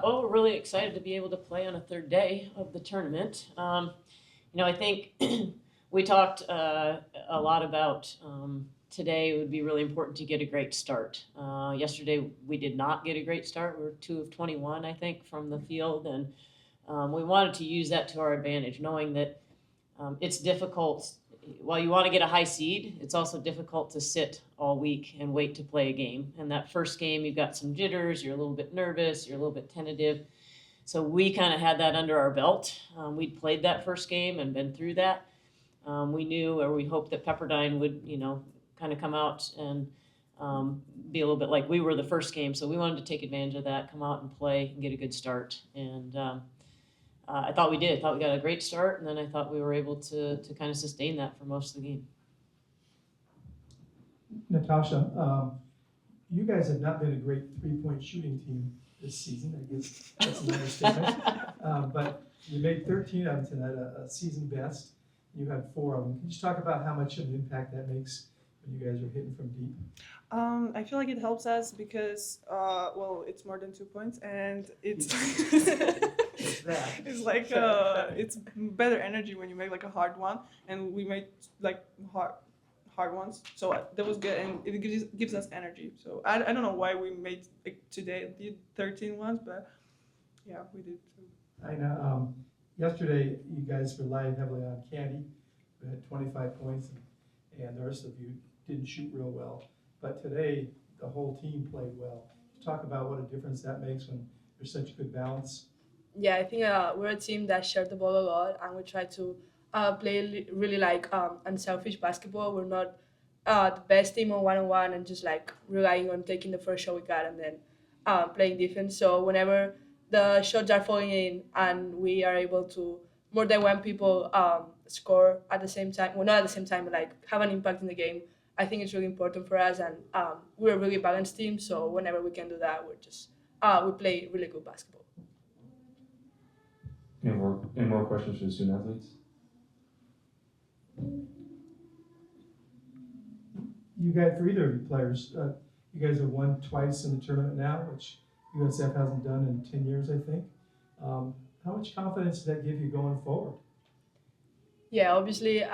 We're really excited to be able to play on a third day of the tournament. I think we talked a lot about today. It would be really important to get a great start. Yesterday we did not get a great start. We were 2 of 21, I think, from the field, and we wanted to use that to our advantage, knowing that it's difficult. While you want to get a high seed, it's also difficult to sit all week and wait to play a game. And that first game, you've got some jitters, you're a little bit nervous, you're a little bit tentative. So we kind of had that under our belt. We'd played that first game and been through that. We knew, or we hoped, that Pepperdine would, kind of come out and be a little bit like we were the first game. So we wanted to take advantage of that, come out and play and get a good start. And I thought we did. I thought we got a great start, and then I thought we were able to kind of sustain that for most of the game. Nataša, you guys have not been a great three-point shooting team this season. I guess that's an understatement. But you made 13 of them tonight, a season best. You had 4 of them. Can you just talk about how much of an impact that makes when you guys are hitting from deep? I feel like it helps us because, it's more than 2 points, and it's it's like it's better energy when you make like a hard one, and we made like hard ones. So that was good, and it gives us energy. So I don't know why we made like today did 13 ones, but yeah, we did too. Aina, yesterday you guys relied heavily on Candy, who had 25 points, and the rest of you didn't shoot real well. But today the whole team played well. Talk about what a difference that makes when there's such good balance. Yeah, I think we're a team that shared the ball a lot, and we try to play really like unselfish basketball. We're not the best team on one-on-one and just like relying on taking the first shot we got and then playing defense. So whenever the shots are falling in and we are able to more than one people score at the same time, well, not at the same time, but like have an impact in the game, I think it's really important for us. And we're a really balanced team, so whenever we can do that, we play really good basketball. Any more questions for the student athletes? You guys, for either of you players, you guys have won twice in the tournament now, which USF hasn't done in 10 years, I think. How much confidence does that give you going forward? Yeah, obviously,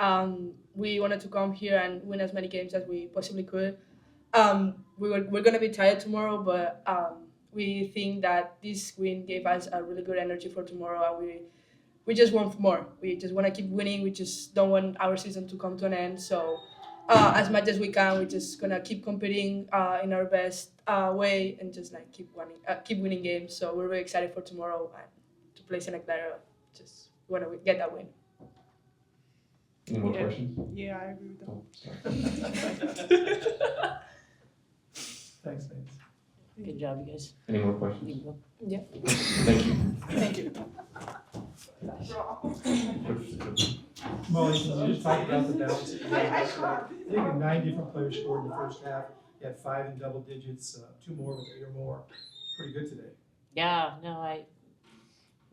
we wanted to come here and win as many games as we possibly could. We're going to be tired tomorrow, but we think that this win gave us a really good energy for tomorrow, and we just want more. We just want to keep winning. We just don't want our season to come to an end. So as much as we can, we're just going to keep competing in our best way and just like keep winning games. So we're very excited for tomorrow and to play Santa Clara. Just want to get that win. Any more questions? Yeah, I agree with that. Oh, sorry. Thanks, Nate. Good job, you guys. Any more questions? Yeah. Thank you. Thank you. Molly, can you just talk about the balance that you had yesterday? I think 9 different players scored in the first half. You had 5 in double digits, 2 more with 8 or more. Pretty good today. Yeah, no, I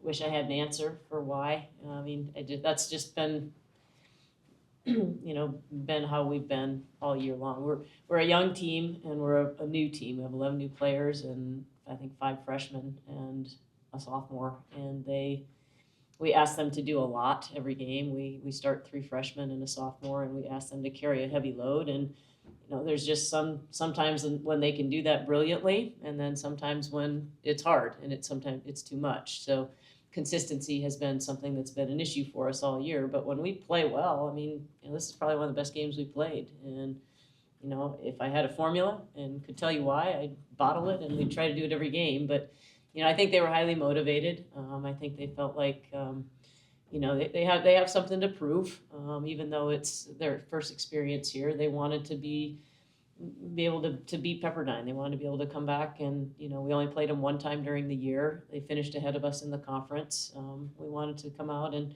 wish I had an answer for why. I mean, that's just been, been how we've been all year long. We're a young team, and we're a new team. We have 11 new players, and I think 5 freshmen and a sophomore. And we ask them to do a lot every game. We start 3 freshmen and a sophomore, and we ask them to carry a heavy load. And there's just sometimes when they can do that brilliantly, and then sometimes when it's hard and sometimes it's too much. So consistency has been something that's been an issue for us all year. But when we play well, I mean, this is probably one of the best games we played. And if I had a formula and could tell you why, I'd bottle it and we'd try to do it every game. But I think they were highly motivated. I think they felt like they have something to prove. Even though it's their first experience here, they wanted to be able to beat Pepperdine. They wanted to be able to come back, and we only played them 1 time during the year. They finished ahead of us in the conference. We wanted to come out and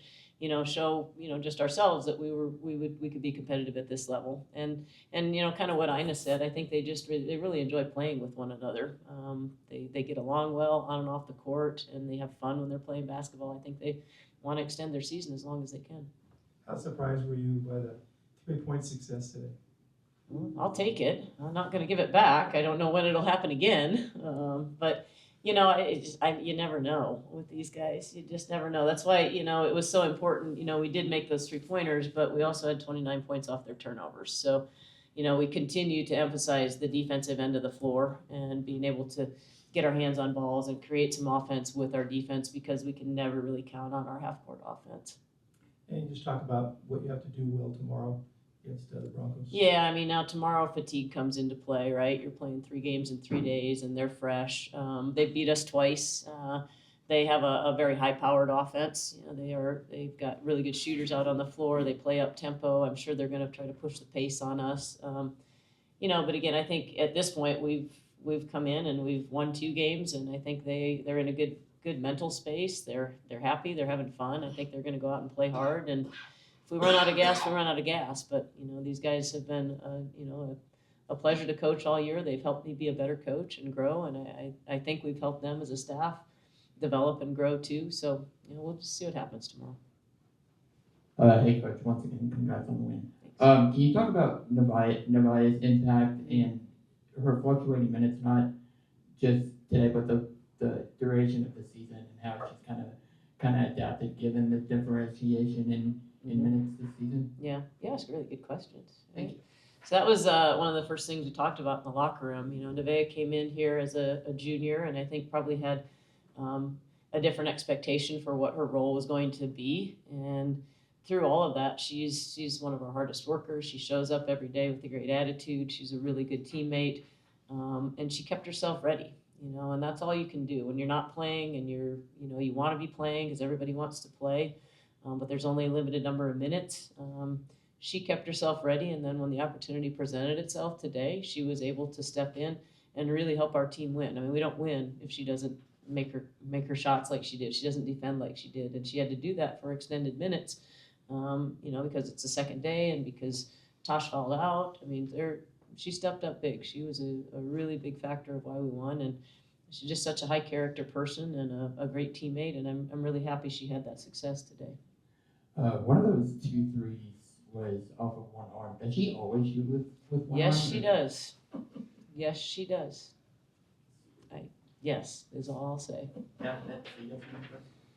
show just ourselves that we could be competitive at this level. And kind of what Aina said, I think they really enjoy playing with one another. They get along well on and off the court, and they have fun when they're playing basketball. I think they want to extend their season as long as they can. How surprised were you by the 3-point success today? I'll take it. I'm not going to give it back. I don't know when it'll happen again. But You know, you never know with these guys. You just never know. That's why, you know, it was so important. You know, we did make those 3-pointers, but we also had 29 points off their turnovers. So, you know, we continue to emphasize the defensive end of the floor and being able to get our hands on balls and create some offense with our defense, because we can never really count on our half-court offense. And you just talk about what you have to do well tomorrow against the Broncos. Yeah, I mean, now tomorrow fatigue comes into play, right? You're playing 3 games in 3 days, and they're fresh. They beat us twice. They have a very high-powered offense. You know, they've got really good shooters out on the floor. They play up tempo. I'm sure they're going to try to push the pace on us. You know, but again, I think at this point we've come in and we've won 2 games, and I think they're in a good mental space. They're happy. They're having fun. I think they're going to go out and play hard. And if we run out of gas, we run out of gas. But, you know, these guys have been, you know, a pleasure to coach all year. They've helped me be a better coach and grow. And I think we've helped them as a staff develop and grow too. So, you know, we'll just see what happens tomorrow. Hey, Coach. Once again, congrats on the win. Thanks. Can you talk about Navaya's impact and her fluctuating minutes, not just today, but the duration of the season, and how she's kind of adapted given the differentiation in minutes this season? Yeah, it's really good questions. Thank you. So that was one of the first things we talked about in the locker room. You know, Nevaeh came in here as a junior, and I think probably had a different expectation for what her role was going to be. And through all of that, she's one of our hardest workers. She shows up every day with a great attitude. She's a really good teammate, and she kept herself ready. You know, and that's all you can do when you're not playing, and you want to be playing because everybody wants to play, but there's only a limited number of minutes. She kept herself ready, and then when the opportunity presented itself today, she was able to step in and really help our team win. I mean, we don't win if she doesn't make her shots like she did. She doesn't defend like she did, and she had to do that for extended minutes. You know, because it's the second day and because Tosh fouled out. I mean, she stepped up big. She was a really big factor of why we won, and she's just such a high character person and a great teammate, and I'm really happy she had that success today. One of those 2 threes was off of one arm. Does she always shoot with one arm? Yes, she does. Yes, she does. Yes, is all I'll say. Yeah, that's